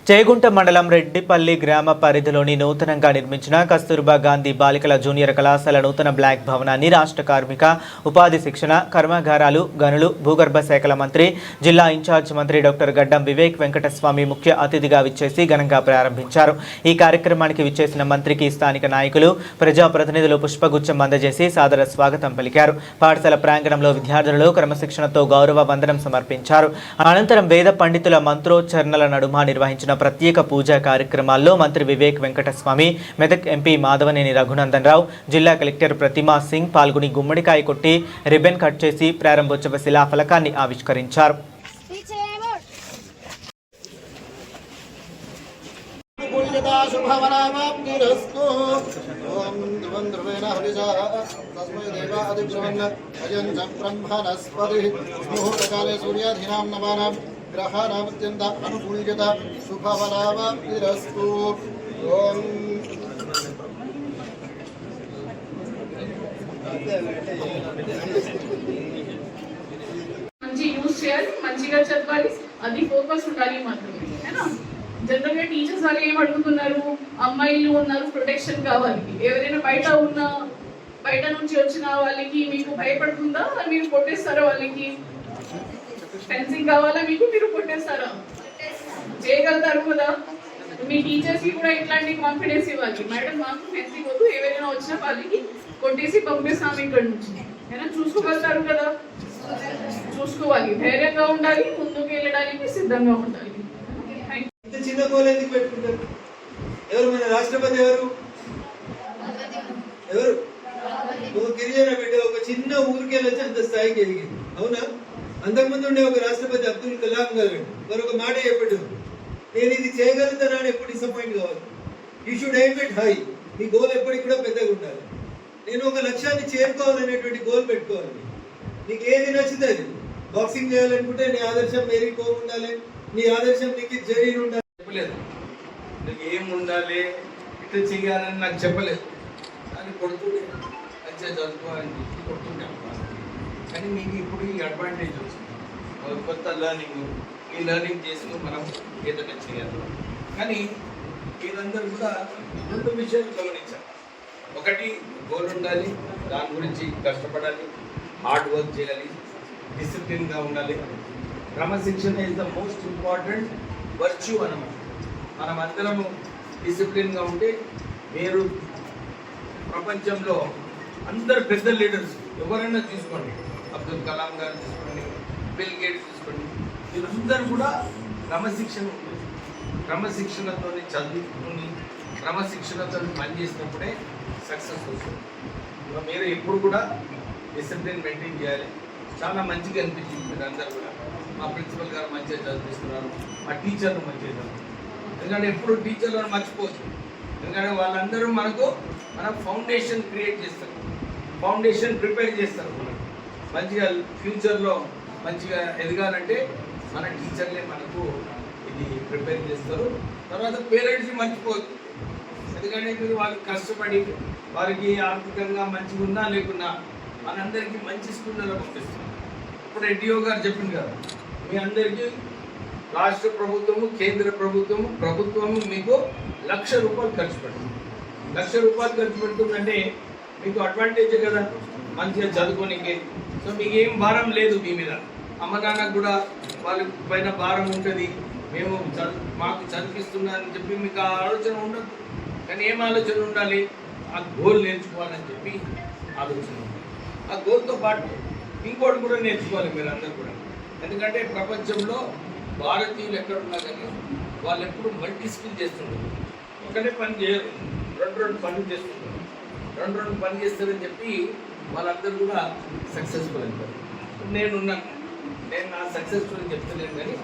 చేగుంట మండలం రెడ్డిపల్లి గ్రామ పరిధిలోని నూతనంగా నిర్మించిన కస్తూర్బా గాంధీ బాలికల జూనియర్ కళాశాల నూతన బ్లాక్ భవనాన్ని రాష్ట్ర కార్మిక ఉపాధి శిక్షణ కర్మాగారాలు గనులు భూగర్భ శాఖల మంత్రి జిల్లా ఇన్ఛార్జ్ మంత్రి డాక్టర్ గడ్డం వివేక్ వెంకటస్వామి ముఖ్య అతిథిగా విచ్చేసి ఘనంగా ప్రారంభించారు। ఈ కార్యక్రమానికి విచ్చేసిన మంత్రికి స్థానిక నాయకులు ప్రజాప్రతినిధులు పుష్పగుచ్చం అందజేసి సాదర స్వాగతం పలికారు। పాఠశాల ప్రాంగణంలో విద్యార్థులు క్రమశిక్షణతో గౌరవ వందనం సమర్పించారు। అనంతరం వేద పండితుల మంత్రోచ్చరణల నడుమ నిర్వహించిన ప్రత్యేక పూజా కార్యక్రమాల్లో మంత్రి వివేక్ వెంకటస్వామి, మెదక్ ఎంపీ మాధవనేని రఘునందన్ రావు, జిల్లా కలెక్టర్ ప్రతిమా సింగ్ పాల్గొని గుమ్మడికాయ కొట్టి రిబన్ కట్ చేసి ప్రారంభోత్సవ శిలాఫలకాన్ని ఆవిష్కరించారు। గ్రహానామత్యంత అనుకూల్యత శుభఫలావాప్తిరస్తు। మంచి యూజ్ చేయాలి, మంచిగా చదవాలి, అది ఫోకస్ ఉండాలి మాత్రమే హేనా। జనరల్ గా టీచర్స్ వాళ్ళు ఏం అడుగుతున్నారు, అమ్మాయిలు ఉన్నారు ప్రొటెక్షన్ కావాలి, ఎవరైనా బయట నుంచి వచ్చిన వాళ్ళకి మీకు భయపడుతుందా, మీరు కొట్టేస్తారా, వాళ్ళకి ఫెన్సింగ్ కావాలా మీకు, మీరు కొట్టేస్తారా, చేయగలుగుతారు కదా। మీ టీచర్స్ కి కూడా ఇట్లాంటి కాన్ఫిడెన్స్ ఇవ్వాలి, మేడం మాకు ఫెన్సింగ్ వద్దు, ఎవరైనా వచ్చిన వాళ్ళకి కొట్టేసి పంపిస్తాము ఇక్కడ నుంచి అయినా చూసుకోగలుగుతారు కదా। చూసుకోవాలి, ధైర్యంగా ఉండాలి, ముందుకు వెళ్ళడానికి సిద్ధంగా ఉండాలి। చిన్న గోల్ ఎందుకు పెట్టుకుంటారు? ఎవరు మన రాష్ట్రపతి ఎవరు? ఒక గిరిజన బిడ్డ ఒక చిన్న ఊరికెళ్ళి వచ్చి అంత స్థాయికి ఎదిగింది, అవునా? అంతకుముందు ఉండే ఒక రాష్ట్రపతి అబ్దుల్ కలాం గారు మరొక మాట చెప్పాడు, నేను ఇది చేయగలుగుతానా అని ఎప్పుడు డిసప్పాయింట్ కావాలి, you should aim it high, నీ గోల్ ఎప్పటికి కూడా పెద్దగా ఉండాలి। నేను ఒక లక్ష్యాన్ని చేరుకోవాలనేటువంటి గోల్ పెట్టుకోవాలి। నీకు ఏది నచ్చింది అది, బాక్సింగ్ చేయాలనుకుంటే నీ ఆదర్శం మేరీ కోమ్ ఉండాలి, నీ ఆదర్శం నీకు జరీన్ ఉండాలి చెప్పలేదు, నీకు ఏం ఉండాలి ఇట్లా చేయాలని నాకు చెప్పలేదు, కానీ కొడుతుండే మంచిగా చదువుకోవాలని చెప్పి కొడుతుండే। కానీ మీకు ఇప్పుడు ఈ అడ్వాంటేజ్ వచ్చింది, కొత్త లర్నింగ్, ఈ లర్నింగ్ చేసుకుని మనం ఏదైనా చేయాలి। కానీ మీరందరూ కూడా రెండు విషయాలు గమనించాలి, ఒకటి గోల్ ఉండాలి, దాని గురించి కష్టపడాలి, హార్డ్ వర్క్ చేయాలి, డిసిప్లిన్గా ఉండాలి। క్రమశిక్షణ is the most important virtue అన్నమాట। మనం అందరము డిసిప్లిన్గా ఉంటే మీరు ప్రపంచంలో అందరు పెద్ద లీడర్స్ ఎవరైనా తీసుకోండి, అబ్దుల్ కలాం గారు తీసుకోండి, బిల్ గేట్స్ తీసుకోండి, వీళ్ళందరూ కూడా క్రమశిక్షణ ఉంటుంది, క్రమశిక్షణతో చదువుకుని క్రమశిక్షణతో పనిచేసినప్పుడే సక్సెస్ వస్తుంది। మీరు ఎప్పుడు కూడా డిసిప్లిన్ మెయింటైన్ చేయాలి। చాలా మంచిగా అనిపించింది మీరు అందరూ కూడా, మా ప్రిన్సిపల్ గారు మంచిగా చదివిస్తున్నారు, మా టీచర్లు మంచిగా చదువుతున్నారు, ఎందుకంటే ఎప్పుడు టీచర్లను మర్చిపోవచ్చు, ఎందుకంటే వాళ్ళందరూ మనకు మన ఫౌండేషన్ క్రియేట్ చేస్తారు, ఫౌండేషన్ ప్రిపేర్ చేస్తారు, మనకు మంచిగా ఫ్యూచర్లో మంచిగా ఎదగాలంటే మన టీచర్లే మనకు ఇది ప్రిపేర్ చేస్తారు। తర్వాత పేరెంట్స్ని మర్చిపోవచ్చు, ఎందుకంటే మీరు వాళ్ళకి కష్టపడి వారికి ఆర్థికంగా మంచిగా ఉన్నా లేకున్నా మనందరికీ మంచి స్కూళ్ళలో పంపిస్తారు। ఇప్పుడు ఎన్టీఓ గారు చెప్పింది కదా, మీ అందరికీ రాష్ట్ర ప్రభుత్వము కేంద్ర ప్రభుత్వము మీకు ₹1,00,000 ఖర్చు పెడుతుంది, ₹1,00,000 ఖర్చు పెడుతుందంటే మీకు అడ్వాంటేజే కదా, మంచిగా చదువుకోనికి। సో మీకు ఏం భారం లేదు మీ మీద, అమ్మ నాన్నకు కూడా వాళ్ళ పైన భారం ఉంటుంది, మేము మాకు చదివిస్తున్నారని చెప్పి మీకు ఆ ఆలోచన ఉండదు, కానీ ఏం ఆలోచన ఉండాలి, ఆ గోల్ నేర్చుకోవాలని చెప్పి ఆలోచన, ఆ గోల్తో పాటు ఇంకోటి కూడా నేర్చుకోవాలి మీరు అందరూ కూడా, ఎందుకంటే ప్రపంచంలో భారతీయులు ఎక్కడున్నా కానీ వాళ్ళు ఎప్పుడు మల్టీ స్కిల్ చేస్తుంటారు, ఒకటే పని చేయరు, రెండు పనులు చేస్తుంటారు, రెండు పని చేస్తారని చెప్పి వాళ్ళందరూ కూడా సక్సెస్ఫుల్ అవుతారు। నేను నా సక్సెస్ఫుల్ చెప్తలేను కానీ